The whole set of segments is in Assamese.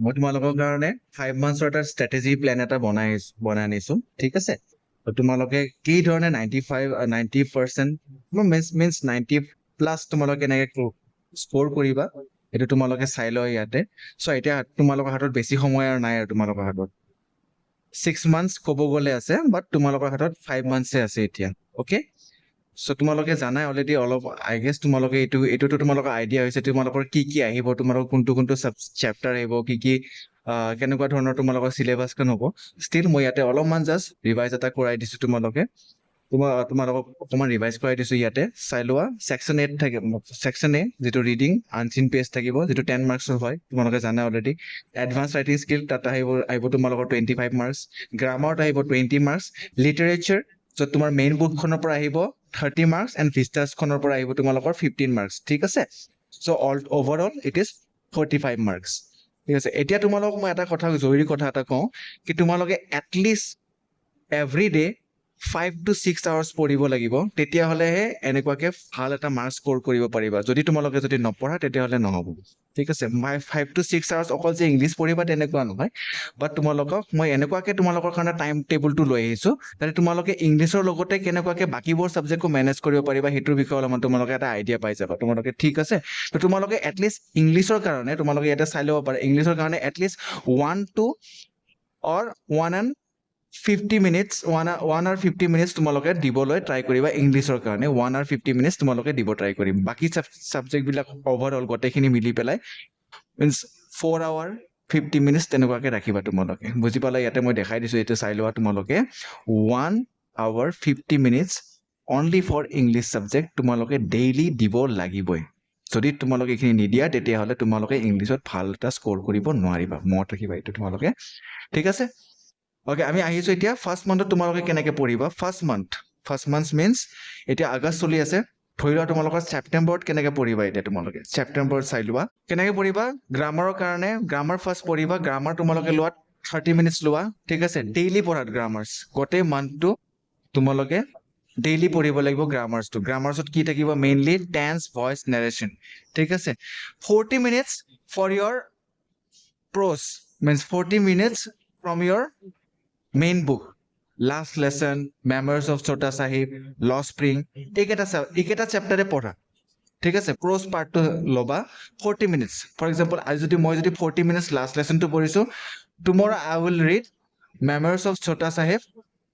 মই তোমালোকৰ কাৰণে 5 মান্থছৰ এটা ষ্ট্ৰেটেজি প্লেন এটা বনাই আনিছো ঠিক আছে তোমালোকে কি ধৰণে 90% মিনছ 90+ তোমালোকে কেনেকে স্ক'ৰ কৰিবা এইটো তোমালোকে চাই লয় ইয়াতে চ' এতিয়া তোমালোকৰ হাতত বেছি সময় আৰু নাই আৰু তোমালোকৰ হাতত 6 মান্থছ ক'ব গ'লে আছে বাট তোমালোকৰ হাতত 5 মান্থছে আছে এতিয়া অ'কে চ' তোমালোকে জানাই অলৰেডি অলপ আই গেছ তোমালোকে এইটোতো তোমালোকৰ আইডিয়া হৈছে তোমালোকৰ কি আহিব তোমালোকৰ কোনটো চেপ্টাৰ আহিব কি কেনেকুৱা ধৰণৰ তোমালোকৰ চিলেবাছখন হ'ব ষ্টিল মই ইয়াতে অলপমান জাষ্ট ৰিভাইজ এটা কৰাই দিছো তোমালোকক অকণমান ৰিভাইজ কৰাই দিছো ইয়াতে চাই লোৱা ছেকশ্যন এ যিটো ৰিডিং আনচিন পেজ থাকিব যিটো 10 মাৰ্কছৰ হয় তোমালোকে জানা অলৰেডি এডভান্স ৰাইটিং স্কিল তাত আহিব তোমালোকৰ 25 মাৰ্কছ গ্ৰামাৰত আহিব 20 মাৰ্কছ লিটাৰেচাৰ য'ত তোমাৰ মেইন বুকখনৰ পৰা আহিব 30 মাৰ্কছ এণ্ড ভিষ্টাছখনৰ পৰা আহিব তোমালোকৰ 15 মাৰ্কছ ঠিক আছে চ' অভাৰঅল ইট ইজ 45 মাৰ্কছ ঠিক আছে এতিয়া তোমালোকক মই এটা জৰুৰী কথা এটা কওঁ কি তোমালোকে at least every day 5 to 6 hours পঢ়িব লাগিব তেতিয়াহ'লেহে এনেকুৱাকে ভাল এটা মাৰ্কছ স্ক'ৰ কৰিব পাৰিবা যদি তোমালোকে যদি নপঢ়া তেতিয়াহ'লে নহ'ব ঠিক আছে 5 to 6 আৱাৰ্ছ অকল যে ইংলিছ পঢ়িবা তেনেকুৱা নহয় বাট তোমালোকক মই এনেকুৱাকে তোমালোকৰ কাৰণে টাইম টেবুলটো লৈ আহিছো যাতে তোমালোকে ইংলিছৰ লগতে কেনেকুৱাকে বাকীবোৰ ছাবজেক্টকো মেনেজ কৰিব পাৰিবা সেইটোৰ বিষয়ে অলপমান তোমালোকে এটা আইডিয়া পাই যাবা তোমালোকে ঠিক আছে তো তোমালোকে এটলিষ্ট ইংলিছৰ কাৰণে তোমালোকে ইয়াতে চাই ল'ব পাৰে ইংলিছৰ কাৰণে এটলিষ্ট 1 hour 50 minutes তোমালোকে দিবলৈ ট্ৰাই কৰিবা ইংলিছৰ কাৰণে 1 hour 50 minutes তোমালোকে দিব ট্ৰাই কৰিম বাকী ছাবজেক্টবিলাক অভাৰঅল গোটেইখিনি মিলি পেলাই মিনছ 4 hour 50 minutes তেনেকুৱাকে ৰাখিবা তোমালোকে বুজি পালা ইয়াতে মই দেখাই দিছো এইটো চাই লোৱা তোমালোকে 1 hour 50 minutes only for English subject তোমালোকে ডেইলি দিব লাগিবই যদি তোমালোকে এইখিনি নিদিয়া তেতিয়াহ'লে তোমালোকে ইংলিছত ভাল এটা স্ক'ৰ কৰিব নোৱাৰিবা মনত ৰাখিবা এইটো তোমালোকে ঠিক আছে অ'কে আমি আহিছো এতিয়া ফাৰ্ষ্ট মান্থত তোমালোকে কেনেকে পঢ়িবা ফাৰ্ষ্ট মান্থ মিনছ এতিয়া আগষ্ট চলি আছে ধৰি লোৱা তোমালোকৰ ছেপ্টেম্বৰত কেনেকে পঢ়িবা এতিয়া তোমালোকে ছেপ্টেম্বৰত চাই লোৱা কেনেকে পঢ়িবা গ্ৰামাৰৰ কাৰণে গ্ৰামাৰ ফাৰ্ষ্ট পঢ়িবা গ্ৰামাৰ তোমালোকে লোৱা 30 minutes লোৱা ঠিক আছে ডেইলি পঢ়াত গ্ৰামাৰ্ছ গোটেই মান্থটো তোমালোকে ডেইলি পঢ়িব লাগিব গ্ৰামাৰ্ছত কি থাকিব মেইনলি টেন্স ভইচ নেৰেশ্যন ঠিক আছে 40 minutes for your prose means 40 minutes from your main book last lesson memoirs of Chota Sahib lost spring এইকেইটা চেপ্টাৰে পঢ়া ঠিক আছে prose পাৰ্টটো ল'বা 40 minutes for example আজি মই যদি 40 minutes last lessonটো পঢ়িছো tomorrow I will read memoirs of Chota Sahib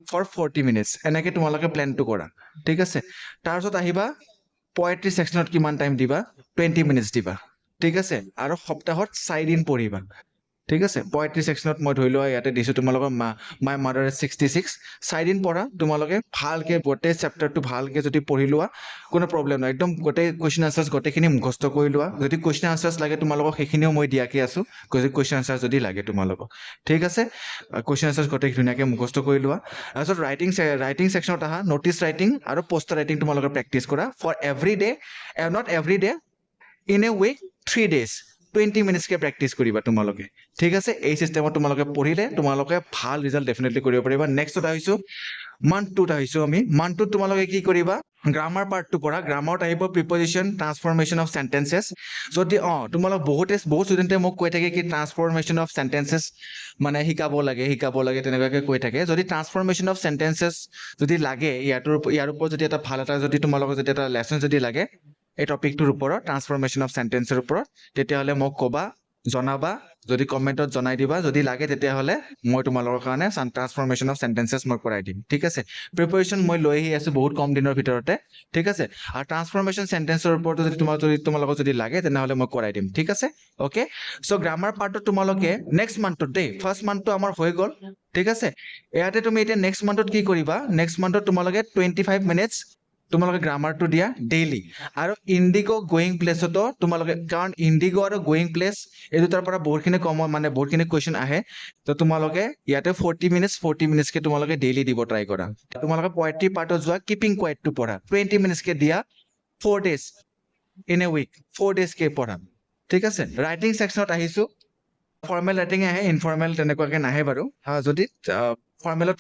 for 40 minutes এনেকে তোমালোকে প্লেনটো কৰা ঠিক আছে তাৰপিছত আহিবা poetry sectionত কিমান টাইম দিবা 20 minutes দিবা ঠিক আছে আৰু সপ্তাহত 4 দিন পঢ়িবা ঠিক আছে পয়েট্ৰি সেকশনত মই ধৰি লোৱা ইয়াতে দিছো তোমালোকৰ মাই মাদাৰ ইজ 66 4 দিন পঢ়া তোমালোকে ভালকে গোটেই চেপ্টাৰটো ভালকে যদি পঢ়ি লোৱা কোনো প্ৰব্লেম নাই একদম গোটেই কোৱেশ্চন আনসাৰ্স গোটেইখিনি মুখস্থ কৰি লোৱা যদি কোৱেশ্চন আনসাৰ্স লাগে তোমালোকক সেইখিনিও মই দিয়াকে আছো কোৱেশ্চন আনসাৰ্স যদি লাগে তোমালোকক ঠিক আছে কোৱেশ্চন আনসাৰ্স গোটেই ধুনীয়াকে মুখস্থ কৰি লোৱা তাৰপিছত ৰাইটিং সেকশনত আহা নোটিছ ৰাইটিং আৰু পোষ্টাৰ ৰাইটিং তোমালোকে প্ৰেক্টিছ কৰা for every day not every day in a week 3 days 20 minutes কে প্ৰেক্টিছ কৰিবা তোমালোকে ঠিক আছে এই সিস্টেমত তোমালোকে পঢ়িলে তোমালোকে ভাল ৰিজাল্ট ডেফিনেটলি কৰিব পাৰিবা নেক্সটত আহিছো মান্থ 2 আহিছো আমি মান্থ 2 তোমালোকে কি কৰিবা গ্ৰামাৰ পাৰ্টটো পঢ়া গ্ৰামাৰত আহিব প্ৰিপজিশ্যন ট্ৰান্সফৰমেশ্যন অফ সেন্টেন্সেছ যদি তোমালোক বহুত ষ্টুডেণ্টে মোক কৈ থাকে কি ট্ৰান্সফৰমেশ্যন অফ সেন্টেন্সেছ মানে শিকাব লাগে তেনেকুৱাকে কৈ থাকে যদি ট্ৰান্সফৰমেশ্যন অফ সেন্টেন্সেছ যদি লাগে ইয়াৰ ওপৰত যদি এটা ভাল এটা যদি তোমালোকৰ যদি এটা লেচন যদি লাগে এই টপিকটোৰ ওপৰত ট্ৰান্সফৰমেশ্যন অফ সেন্টেন্সৰ ওপৰত তেতিয়াহ'লে মোক ক'বা জনাবা যদি কমেণ্টত জনাই দিবা যদি লাগে তেতিয়াহ'লে মই তোমালোকৰ কাৰণে ট্ৰান্সফৰমেশ্যন অফ সেন্টেন্সেছ মই কৰাই দিম ঠিক আছে প্ৰিপাৰেশ্যন মই লৈ আহি আছো বহুত কম দিনৰ ভিতৰতে ঠিক আছে আৰু ট্ৰান্সফৰমেশ্যন সেন্টেন্সৰ ওপৰতো যদি তোমালোকক যদি লাগে তেনেহ'লে মই কৰাই দিম ঠিক আছে অ'কে চ' গ্ৰামাৰ পাৰ্টত তোমালোকে নেক্সট মান্থত দেই ফাৰ্ষ্ট মান্থটো আমাৰ হৈ গ'ল ঠিক আছে ইয়াতে তুমি এতিয়া নেক্সট মান্থত কি কৰিবা নেক্সট মান্থত তোমালোকে 25 minutes তোমালোকে গ্ৰামাৰটো দিয়া ডেইলি আৰু ইণ্ডিগো গোয়িং প্লেছতো তোমালোকে কাৰণ ইণ্ডিগো আৰু গোয়িং প্লেছ এই দুটাৰ পৰা বহুতখিনি মানে বহুতখিনি কুৱেশ্যন আহে তো তোমালোকে ইয়াতে 40 minutes কে তোমালোকে ডেইলি দিব ট্ৰাই কৰা তোমালোকে পয়েট্ৰি পাৰ্টত যোৱা কিপিং কোৱাইটটো পঢ়া 20 minutes কে দিয়া 4 days in a week 4 days কে পঢ়া ঠিক আছে ৰাইটিং সেকশনত আহিছো ফৰ্মেল ৰাইটিং আহে ইনফৰ্মেল তেনেকুৱাকে নাহে বাৰু যদি ফৰ্মেলত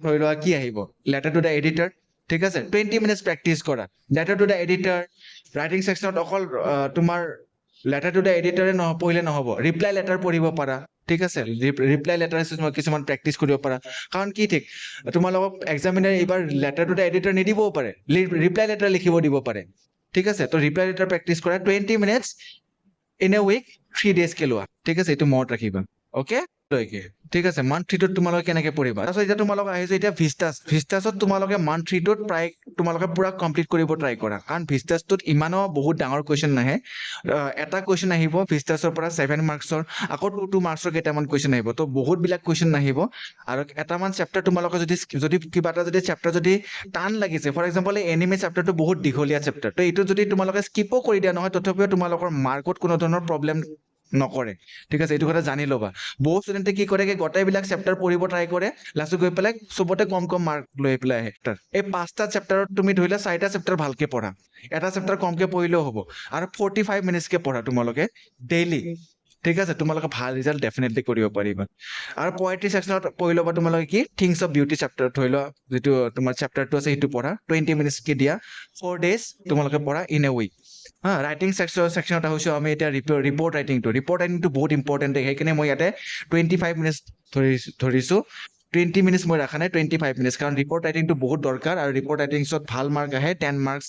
ধৰি লোৱা কি আহিব লেটাৰ টু দ্য এডিটৰ ঠিক আছে 20 minutes প্ৰেক্টিছ কৰা letter to the editor writing সেকশনত অকল তোমাৰ লেটাৰ টু দ্য এডিটৰে পঢ়িলে নহ'ব, ৰিপ্লাই লেটাৰ পঢ়িব পাৰা, ঠিক আছে, ৰিপ্লাই লেটাৰ কিছুমান প্ৰেক্টিচ কৰিব পাৰা, কাৰণ কি ঠিক তোমালোকক এক্সামিনাৰ এইবাৰ লেটাৰ টু দ্য এডিটৰ নিদিবও পাৰে, ৰিপ্লাই লেটাৰ লিখিব দিব পাৰে, ঠিক আছে, তো ৰিপ্লাই লেটাৰ প্ৰেক্টিচ কৰা 20 minutes in a week 3 days কে লোৱা, ঠিক আছে, এইটো মনত ৰাখিবা, অ'কে লৈকে, ঠিক আছে। মান্থ 3টোত তোমালোকে কেনেকে পঢ়িবা, তাৰপিছত এতিয়া তোমালোকে আহিছে এতিয়া ভিষ্টাছত তোমালোকে মান্থ 3টোত প্ৰায় তোমালোকে পুৰা কমপ্লিট কৰিব ট্ৰাই কৰা, কাৰণ ভিষ্টাছটোত ইমানো বহুত ডাঙৰ কুৱেশ্যন নাহে, এটা কুৱেশ্যন আহিব ভিষ্টাছৰ পৰা 7 মাৰ্কছৰ, আকৌ 2 মাৰ্কছৰ কেইটামান কুৱেশ্যন আহিব, তো বহুতবিলাক কুৱেশ্যন নাহিব, আৰু এটামান চেপ্টাৰ তোমালোকে যদি কিবা এটা যদি চেপ্টাৰ যদি টান লাগিছে, ফৰ এক্সাম্পল এই এনিমে চেপ্টাৰটো বহুত দীঘলীয়া চেপ্টাৰ, তো এইটো যদি তোমালোকে স্কিপো কৰি দিয়া নহয়, তথাপিও তোমালোকৰ মাৰ্কত কোনো ধৰণৰ প্ৰব্লেম নকৰে, ঠিক আছে, এইটো কথা জানি ল'বা। বহু ষ্টুডেণ্টে কি কৰে গোটেইবিলাক চেপ্টাৰ পঢ়িব ট্ৰাই কৰে, লাষ্টত গৈ পেলাই চবতে কম মাৰ্ক লৈ পেলাই আহে। এই 5টা চেপ্টাৰত তুমি ধৰিলে 4টা চেপ্টাৰ ভালকে পঢ়া, এটা চেপ্টাৰ কমকে পঢ়িলেও হ'ব, আৰু 45 মিনিটছকে পঢ়া তোমালোকে ডেইলি, ঠিক আছে, তোমালোকে ভাল ৰিজাল্ট ডেফিনেটলি কৰিব পাৰিবা। আৰু পয়েট্ৰি ছেকশ্যনত পঢ়ি ল'বা তোমালোকে কি থিংছ অফ বিউটি চেপ্টাৰ ধৰি লোৱা, যিটো তোমাৰ চেপ্টাৰটো আছে সেইটো পঢ়া, 20 মিনিটছকে দিয়া, 4 days তোমালোকে পঢ়া ইন এ উইক। ৰাইটিং ছেকশ্যনত আহিছোঁ আমি এতিয়া ৰিপৰ্ট ৰাইটিংটো বহুত ইম্পৰ্টেণ্ট, সেইকাৰণে মই ইয়াতে 25 মিনিটছ ধৰিছোঁ, 20 মিনিটছ মই ৰখা নাই, 25 মিনিটছ, কাৰণ ৰিপৰ্ট ৰাইটিংটো বহুত দৰকাৰ, আৰু ৰিপৰ্ট ৰাইটিংছত ভাল মাৰ্ক আহে, 10 মাৰ্কছ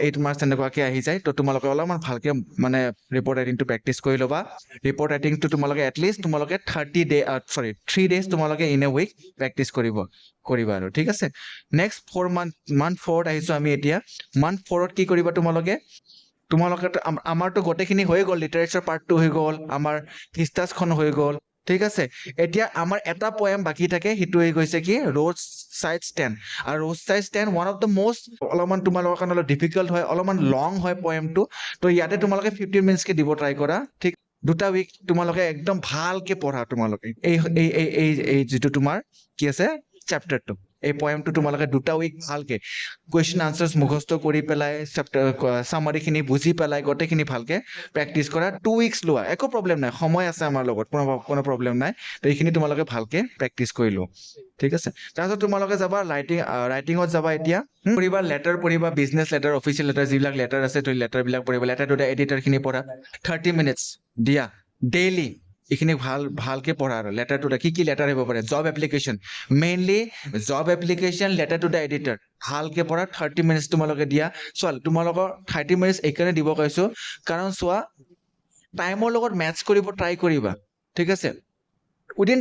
8 মাৰ্কছ তেনেকুৱাকে আহি যায়, তো তোমালোকে অলপমান ভালকে মানে ৰিপৰ্ট ৰাইটিংটো প্ৰেক্টিচ কৰি ল'বা। ৰিপৰ্ট ৰাইটিংটো তোমালোকে এটলিষ্ট তোমালোকে 3 days তোমালোকে ইন এ উইক প্ৰেক্টিচ কৰিবা আৰু, ঠিক আছে। নেক্সট মান্থ 4ত আহিছোঁ আমি এতিয়া। মান্থ 4ত কি কৰিবা তোমালোকে আমাৰতো গোটেইখিনি হৈ গ'ল, লিটাৰেচাৰ পাৰ্টটো হৈ গ'ল, আমাৰ ভিষ্টাছখন হৈ গ'ল, ঠিক আছে। এতিয়া আমাৰ এটা পয়েম বাকী থাকে, সেইটো হৈ গৈছে কি ৰ'জ চাইড ষ্টেণ্ড, আৰু rose side stand one of the most অলপমান তোমালোকৰ কাৰণে অলপ ডিফিকাল্ট হয়, অলপমান লং হয় পয়েমটো, তো ইয়াতে তোমালোকে 15 মিনিটছকে দিব ট্ৰাই কৰা, ঠিক, 2টা উইক তোমালোকে একদম ভালকে পঢ়া তোমালোকে এই যিটো তোমাৰ কি আছে চেপ্টাৰটো, এই পয়েমটো তোমালোকে 2টা উইক ভালকে কুৱেশ্যন আনচাৰ্ছ মুখস্থ কৰি পেলাই চামাৰিখিনি বুজি পেলাই গোটেইখিনি ভালকে প্ৰেক্টিচ কৰা, 2 weeks লোৱা, একো প্ৰব্লেম নাই, সময় আছে আমাৰ লগত, কোনো প্ৰব্লেম নাই, তো এইখিনি তোমালোকে ভালকে প্ৰেক্টিচ কৰি লোৱা, ঠিক আছে। তাৰপিছত তোমালোকে যাবা ৰাইটিঙত যাবা, এতিয়া পঢ়িবা লেটাৰ পঢ়িবা, বিজনেছ লেটাৰ, অফিচিয়েল লেটাৰ, যিবিলাক লেটাৰ আছে লেটাৰবিলাক পঢ়িবা, লেটাৰ টু দ্য এডিটৰখিনি পঢ়া, 30 মিনিটছ দিয়া ডেইলি, এইখিনি ভালকে পঢ়া, আৰু লেটাৰ টু দ্য কি লেটাৰ আহিব পাৰে, job application, mainly job application, letter to the editor, ভালকে পঢ়া, 30 মিনিটছ তোমালোকে দিয়া। চোৱা তোমালোকৰ 30 মিনিটছ এইকাৰণে দিব কৈছো, কাৰণ চোৱা টাইমৰ লগত মেটচ কৰিব ট্ৰাই কৰিবা, ঠিক আছে। উইদিন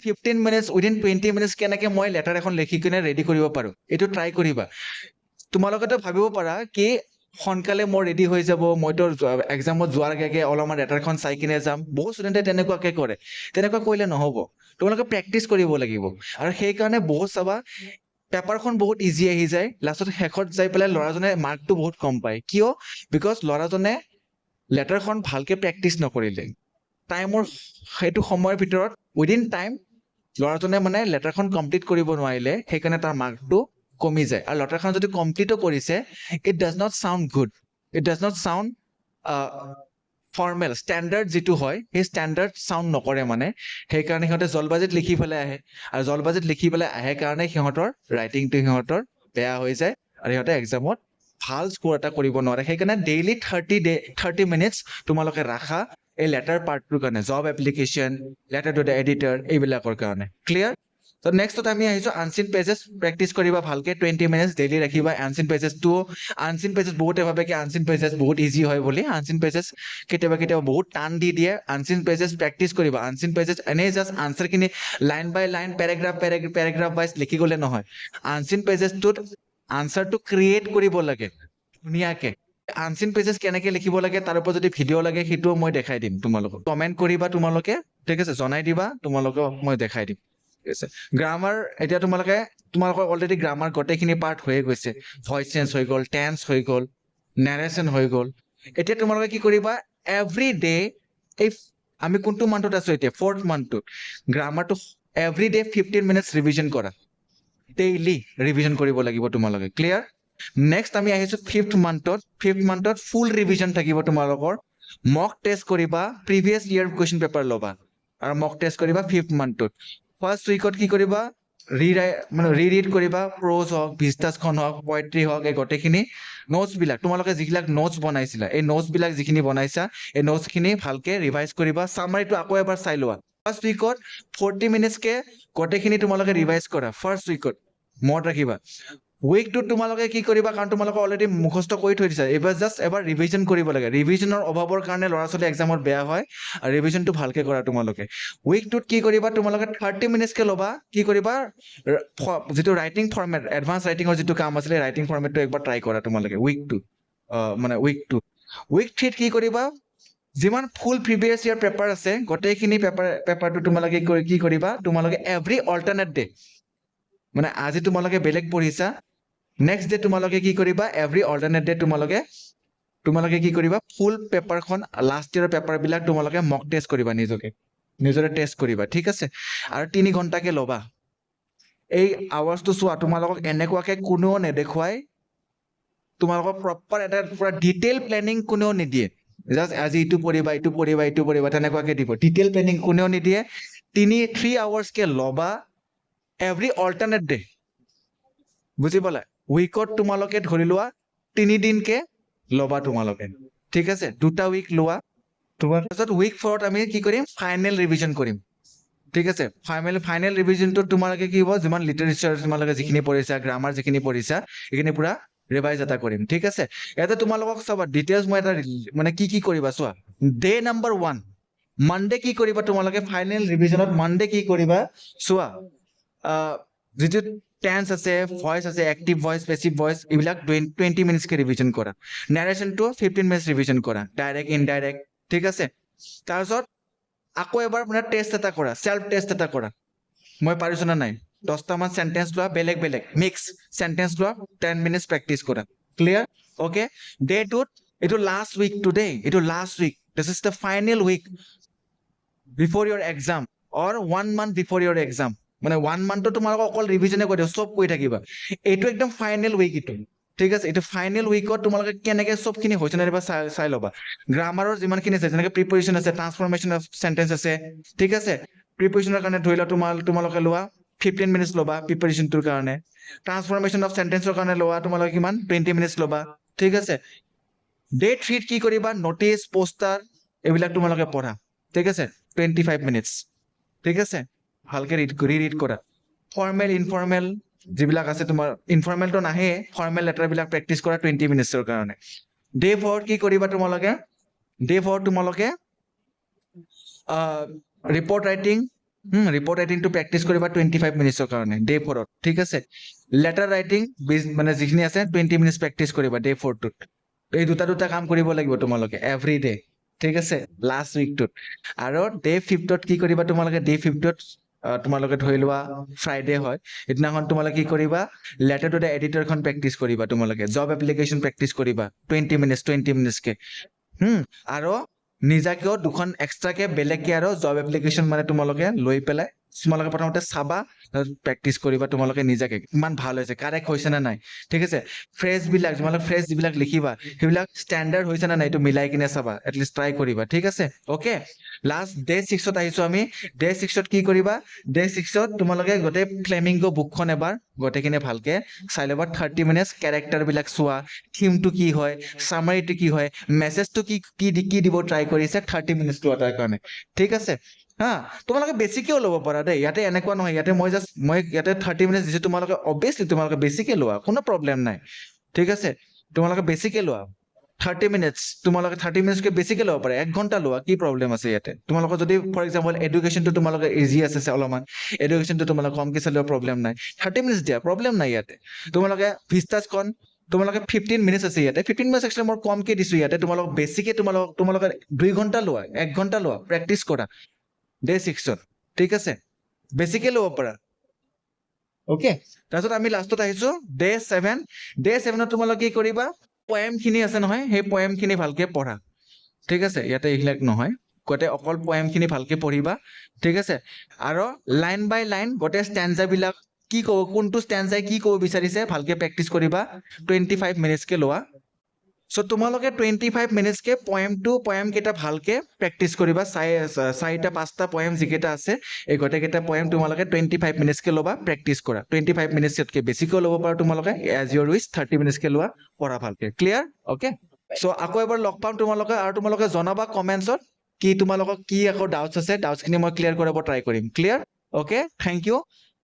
15 মিনিটছ, উইদিন 20 মিনিটছ কেনেকে মই লেটাৰ এখন লিখি কিনে ৰেডি কৰিব পাৰোঁ, এইটো ট্ৰাই কৰিবা। তোমালোকেতো ভাবিব পাৰা কি সোনকালে মই ৰেডি হৈ যাব, মইতো এক্সামত যোৱাৰ আগে অলপমান লেটাৰখন চাই কিনে যাম, বহুত ষ্টুডেণ্টে তেনেকুৱাকে কৰে, তেনেকুৱা কৰিলে নহ'ব, তোমালোকে প্ৰেক্টিচ কৰিব লাগিব, আৰু সেইকাৰণে বহুত চাবা পেপাৰখন বহুত ইজি আহি যায়, লাষ্টত শেষত যাই পেলাই ল'ৰাজনে মাৰ্কটো বহুত কম পায়, কিয়, বিকজ ল'ৰাজনে লেটাৰখন ভালকে প্ৰেক্টিচ নকৰিলে, টাইমৰ সেইটো সময়ৰ ভিতৰত উইদিন টাইম ল'ৰাজনে মানে লেটাৰখন কমপ্লিট কৰিব নোৱাৰিলে, সেইকাৰণে তাৰ মাৰ্কটো কমি যায়, আৰু লেটাৰখন যদি কমপ্লিটো কৰিছে, it does not sound good, it does not sound formal, standard যিটো হয় সেই ষ্টেণ্ডাৰ্ড চাউণ্ড নকৰে, মানে সেইকাৰণে সিহঁতে জলবাজিত লিখি পেলাই আহে, আৰু জলবাজিত লিখি পেলাই আহে কাৰণে সিহঁতৰ ৰাইটিংটো বেয়া হৈ যায়, আৰু সিহঁতে এক্সামত ভাল স্ক'ৰ এটা কৰিব নোৱাৰে, সেইকাৰণে ডেইলি 30 মিনিটছ তোমালোকে ৰাখা এই লেটাৰ পাৰ্টটোৰ কাৰণে, job application, letter to the editor, এইবিলাকৰ কাৰণে, ক্লিয়াৰ। তো নেক্সটত আমি আহিছোঁ আনচিন পেজেছ, প্ৰেক্টিচ কৰিবা ভালকে, 20 মিনিটছ ডেইলি ৰাখিবা। আনচিন পেজেছ বহুতে ভাবে কি আনচিন পেজেছ বহুত ইজি হয় বুলি, আনচিন পেজেছ কেতিয়াবা বহুত টান দি দিয়ে, আনচিন পেজেছ প্ৰেক্টিচ কৰিবা। আনচিন পেজেছ এনেই জাষ্ট আনচাৰখিনি লাইন বাই লাইন, পেৰাগ্ৰাফ ৱাইজ লিখি গ'লে নহয়, আনচিন পেজেছটোত আনচাৰটো ক্ৰিয়েট কৰিব লাগে ধুনীয়াকে। আনচিন পেজেছ কেনেকে লিখিব লাগে তাৰ ওপৰত যদি ভিডিঅ' লাগে সেইটোও মই দেখাই দিম তোমালোকক, কমেণ্ট কৰিবা তোমালোকে, ঠিক আছে, জনাই দিবা, তোমালোকক মই দেখাই দিম, ঠিক আছে। গ্ৰামাৰ, এতিয়া তোমালোকৰ অলৰেডি গ্ৰামাৰ গোটেইখিনি পাৰ্ট হৈয়ে গৈছে, ভইচ চেঞ্জ হৈ গ'ল, টেন্স হৈ গ'ল, নেৰেশ্যন হৈ গ'ল। এতিয়া তোমালোকে কি কৰিবা, এভৰি ডে, এই আমি কোনটো মান্থত আছো এতিয়া, 4th মান্থটোত, গ্ৰামাৰটো এভৰি ডে 15 মিনিটছ ৰিভিজন কৰা, ডেইলি ৰিভিজন কৰিব লাগিব তোমালোকে, ক্লিয়াৰ। নেক্সট আমি আহিছো 5th মান্থত ফুল ৰিভিজন থাকিব তোমালোকৰ, মক টেষ্ট কৰিবা, প্ৰিভিয়াছ ইয়াৰ কুৱেশ্যন পেপাৰ ল'বা, আৰু মক টেষ্ট কৰিবা 5th মান্থটোত। ফাৰ্ষ্ট উইকত কি কৰিবা, মানে ৰিড কৰিবা প্ৰ'জ হওক ভিষ্টাছখন হওক পয়েট্ৰি হওক এই গোটেইখিনি নোটছবিলাক তোমালোকে যিবিলাক নোটছ বনাইছিলা এই নোটছবিলাক যিখিনি বনাইছা এই নোটছখিনি ভালকে ৰিভাইজ কৰিবা চামাৰিটো আকৌ এবাৰ চাই লোৱা ফাৰ্ষ্ট উইকত 40 মিনিটছকে গোটেইখিনি তোমালোকে ৰিভাইজ কৰা ফাৰ্ষ্ট উইকত মনত ৰাখিবা উইকটোত তোমালোকে কি কৰিবা কাৰণ তোমালোকে অলৰেডি মুখস্থ কৰি থৈ দিছা এইবাৰ জাষ্ট এবাৰ ৰিভিজন কৰিব লাগে ৰিভিজনৰ অভাৱৰ কাৰণে ল'ৰা ছোৱালী এক্সামত বেয়া হয় আৰু ৰিভিজনটো ভালকে কৰা তোমালোকে উইকটোত কি কৰিবা তোমালোকে 30 মিনিটছকে ল'বা কি কৰিবা যিটো ৰাইটিং ফৰ্মেট এডভান্স ৰাইটিঙৰ যিটো কাম আছিলে ৰাইটিং ফৰ্মেটটো একবাৰ ট্ৰাই কৰা তোমালোকে উইকটো মানে উইক 3ত কি কৰিবা যিমান ফুল প্ৰিভিয়াছ ইয়াৰ পেপাৰ আছে গোটেইখিনি পেপাৰটো তোমালোকে কি কৰিবা তোমালোকে এভৰি অল্টাৰনেট ডে মানে আজি তোমালোকে বেলেগ পঢ়িছা নেক্সট ডে তোমালোকে কি কৰিবা এভৰি অল্টাৰনেট ডে তোমালোকে কি কৰিবা ফুল পেপাৰখন লাষ্ট ইয়াৰৰ পেপাৰবিলাক তোমালোকে মক টেষ্ট কৰিবা নিজৰে টেষ্ট কৰিবা ঠিক আছে আৰু 3 ঘণ্টাকে ল'বা এই আৱাৰ্ছটো চোৱা তোমালোকক এনেকুৱাকে কোনেও নেদেখুৱাই তোমালোকক প্ৰপাৰ এটা পুৰা ডিটেইল প্লেনিং কোনেও নিদিয়ে জাষ্ট আজি এইটো পঢ়িবা তেনেকুৱাকে দিব ডিটেইল প্লেনিং কোনেও নিদিয়ে 3 আৱাৰ্ছকে ল'বা এভৰি অল্টাৰনেট ডে বুজি পালা উইকত তোমালোকে ধৰি লোৱা 3 দিনকে ল'বা তোমালোকে ঠিক আছে 2টা উইক লোৱা তোমাৰ পাছত উইক 4ত আমি কি কৰিম ফাইনেল ৰিভিজন কৰিম ঠিক আছে ফাইনেল ৰিভিজনটো তোমালোকে কি হ'ব যিমান লিটাৰেচাৰ তোমালোকে যিখিনি পঢ়িছা গ্ৰামাৰ যিখিনি পঢ়িছা এইখিনি পুৰা ৰিভাইজ এটা কৰিম ঠিক আছে ইয়াতে তোমালোকক চাবা ডিটেইলছ মই এটা মানে কি কৰিবা চোৱা ডে নাম্বাৰ 1 মানডে কি কৰিবা তোমালোকে ফাইনেল ৰিভিজনত মানডে কি কৰিবা চোৱা যিটো টেন্স আছে ভয়েস আছে এক্টিভ ভয়েস পেসিভ ভয়েস এইবিলাক 20 মিনিটছকে ৰিভিজন কৰা নাৰেশ্যনটো 15 মিনিটছ ৰিভিজন কৰা ডাইৰেক্ট ইনডাইৰেক্ট ঠিক আছে তাৰপিছত আকৌ এবাৰ মানে টেষ্ট এটা কৰা সেলফ টেষ্ট এটা কৰা মই পাৰিছো না নাই 10টা মান সেন্টেন্স লোৱা বেলেগ মিক্স সেন্টেন্স লোৱা 10 মিনিটছ প্ৰেক্টিস কৰা ক্লিয়াৰ ওকে ডে 2 ইটো লাষ্ট উইক টুডে ইটো last week this is the final week before your exam or 1 month before your exam মানে 1 মান্থটো তোমালোক অকল ৰিভিজনে কৰি দিও সব কৈ থাকিবা এইটো একদম ফাইনেল উইক ইটো ঠিক আছে এইটো ফাইনেল উইকত তোমালোকে কেনেকে সবখিনি হৈছে না চাই ল'বা গ্ৰামাৰৰ যিমানখিনি আছে যেনেকে প্ৰিপৰেচন আছে ট্ৰান্সফৰমেশন অফ সেন্টেন্স আছে ঠিক আছে প্ৰিপৰেচনৰ কাৰণে ধৰি লোৱা তোমালোকে লোৱা 15 মিনিটছ ল'বা প্ৰিপৰেচনটোৰ কাৰণে ট্ৰান্সফৰমেশন অফ সেন্টেন্সৰ কাৰণে লোৱা তোমালোকে কিমান 20 মিনিটছ ল'বা ঠিক আছে ডে 3 কি কৰিবা নোটিস পোষ্টাৰ এইবিলাক তোমালোকে পঢ়া ঠিক আছে 25 মিনিটছ ঠিক আছে ভালকে ৰিড কৰা ফৰ্মেল ইনফৰ্মেল যিবিলাক আছে তোমাৰ ইনফৰ্মেলটো নাহে ফৰ্মেল লেটাৰবিলাক প্ৰেক্টিছ কৰা 20 মিনিটছৰ কাৰণে ডে 4 কি কৰিবা তোমালোকে ডে 4 তোমালোকে ৰিপৰ্ট ৰাইটিংটো প্ৰেক্টিছ কৰিবা 25 মিনিটছৰ কাৰণে ডে 4ত ঠিক আছে লেটাৰ ৰাইটিং মানে যিখিনি আছে 20 মিনিটছ প্ৰেক্টিছ কৰিবা ডে 4টোত এই দুটা কাম কৰিব লাগিব তোমালোকে এভৰি ডে ঠিক আছে লাষ্ট উইকটোত আৰু ডে 5ত কি কৰিবা তোমালোকে ডে 5ত তোমালোকে ধৰি লোৱা ফ্ৰাইডে হয় এদিনাখন তোমালোকে কি কৰিবা লেটাৰ টু দ্য এডিটৰখন প্ৰেক্টিছ কৰিবা তোমালোকে জব এপ্লিকেশ্যন প্ৰেক্টিছ কৰিবা 20 মিনিটছকে আৰু নিজাকেও দুখন এক্সট্ৰাকে বেলেগকে আৰু জব এপ্লিকেশ্যন মানে তোমালোকে লৈ পেলাই তোমালোকে প্ৰথমতে চাবা প্ৰেক্টিছ কৰিবা তোমালোকে নিজাকে কিমান ভাল হৈছে কাৰেক্ট হৈছে না নাই ঠিক আছে ফ্ৰেজবিলাক তোমালোকে ফ্ৰেজ যিবিলাক লিখিবা সেইবিলাক ষ্টেণ্ডাৰ্ড হৈছে না নাই এইটো মিলাই কিনে চাবা এটলিষ্ট ট্ৰাই কৰিবা ঠিক আছে ওকে লাষ্ট ডে 6ত আহিছো আমি ডে 6ত কি কৰিবা ডে 6ত তোমালোকে গোটেই ফ্লেমিংগো বুকখন এবাৰ গোটেইখিনি ভালকে চাই ল'বা 30 মিনিটছ কেৰেক্টাৰবিলাক চোৱা থিমটো কি হয় সামাৰিটো কি হয় মেছেজটো কি দিব ট্ৰাই কৰিছে 30 মিনিটছ লোৱাৰ কাৰণে ঠিক আছে হা তোমালোকে বেছিকেও ল'ব পাৰা দেই ইয়াতে এনেকুৱা নহয় ইয়াতে মই ইয়াতে 30 মিনিটছ দিছো তোমালোকে অবভিয়াছলি তোমালোকে বেছিকে লোৱা কোনো প্ৰব্লেম নাই ঠিক আছে তোমালোকে বেছিকে লোৱা 30 মিনিটছ তোমালোকে 30 মিনিটছকে বেছিকে ল'ব পাৰে 1 ঘণ্টা লোৱা কি প্ৰব্লেম আছে ইয়াতে তোমালোকৰ যদি ফৰ এক্সাম্পল এডুকেশ্যনটো তোমালোকে ইজি আছে অলপমান এডুকেশ্যনটো তোমালোকে কমকে চালেও প্ৰব্লেম নাই 30 মিনিটছ দিয়া প্ৰব্লেম নাই ইয়াতে তোমালোকে ভিষ্টাছখন তোমালোকে 15 মিনিটছ আছে ইয়াতে 15 মিনিটছ এক্সট্ৰা মই কমকে দিছো ইয়াতে তোমালোক বেছিকে তোমালোকে 2 ঘণ্টা লোৱা 1 ঘণ্টা লোৱা প্ৰেক্টিছ কৰা ডে 6ত ঠিক আছে বেছিকে ল'ব পাৰা ওকে তাৰপিছত আমি লাষ্টত আহিছো ডে 7ত তোমালোকে কি কৰিবা পয়েম খিনি আছে নহয় সেই পয়েম খিনি ভালকে পঢ়া ঠিক আছে ইয়াতে এইবিলাক নহয় গোটেই অকল পয়েম খিনি ভালকে পঢ়িবা ঠিক আছে আৰু লাইন বাই লাইন গোটেই ষ্টেঞ্জা বিলাক কি ক'ব কোনটো ষ্টেঞ্জাই কি ক'ব বিচাৰিছে ভালকে প্ৰেক্টিছ কৰিবা 25 মিনিটছকে লোৱা সো তোমালোকে 25 মিনিটছকে পয়েম কেইটা ভালকে প্ৰেক্টিচ কৰিবা চাৰিটা পাঁচটা পয়েম যিকেইটা আছে এই গোটেইকেইটা পয়েম তোমালোকে 25 মিনিটছকে ল'বা প্ৰেক্টিচ কৰা 25 মিনিটছতকৈ বেছিকৈ ল'ব পাৰা তোমালোকে এজ ইয়ৰ উইচ 30 মিনিটছকে লোৱা পঢ়া ভালকে ক্লিয়াৰ অ'কে সো আকৌ এবাৰ লগ পাম তোমালোকে আৰু তোমালোকে জনাবা কমেণ্টছত কি তোমালোকক কি আকৌ ডাউটছ আছে ডাউটছখিনি মই ক্লিয়াৰ কৰাব ট্ৰাই কৰিম ক্লিয়াৰ অ'কে থেংক ইউ